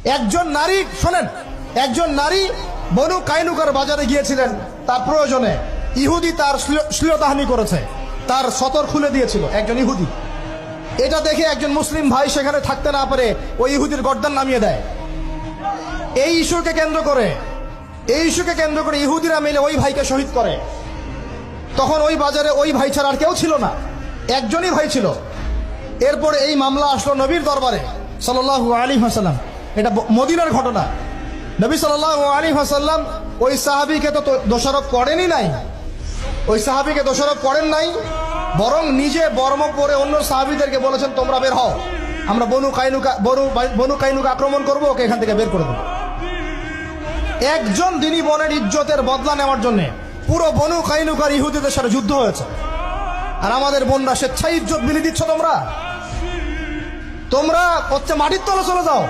একজন নারী, শোনেন, একজন নারী বনু কাইনুকার বাজারে গিয়েছিলেন তার প্রয়োজনে। ইহুদি তার শ্লীলতাহানি করেছে, তার সতর খুলে দিয়েছিল একজন ইহুদি। এটা দেখে একজন মুসলিম ভাই সেখানে থাকতে না পারে ওই ইহুদির গর্দান নামিয়ে দেয়। এই ইস্যুকে কেন্দ্র করে ইহুদিরা মিলে ওই ভাইকে শহীদ করে। তখন ওই বাজারে ওই ভাই ছাড়া আর কেউ ছিল না, একজনই ভাই ছিল। এরপরে এই মামলা আসলো নবীর দরবারে সাল্লাল্লাহু আলাইহি ওয়াসাল্লাম। এটা মদিনার ঘটনা। নবী সাল্লাল্লাহু আলাইহি ওয়াসাল্লাম ওই সাহাবীকে তো দোষারোপ করেনই নাই, ওই সাহাবীকে দোষারোপ করেন নাই, বরং নিজে বর্ম পরে অন্য সাহাবীদেরকে বলেছেন তোমরা বের হও, আমরা বনু কাইনুকা আক্রমণ করবো, ওকে এখান থেকে বের করে দেবো। একজন দিনী বোনের ইজ্জতের বদলা নেওয়ার জন্য পুরো বনু কাইনুকার ইহুদিদের সাথে যুদ্ধ হয়েছে। আর আমাদের বোনরা স্বেচ্ছায় ইজ্জত বিলি দিচ্ছ তোমরা হচ্ছে মাটির তলে চলে যাও।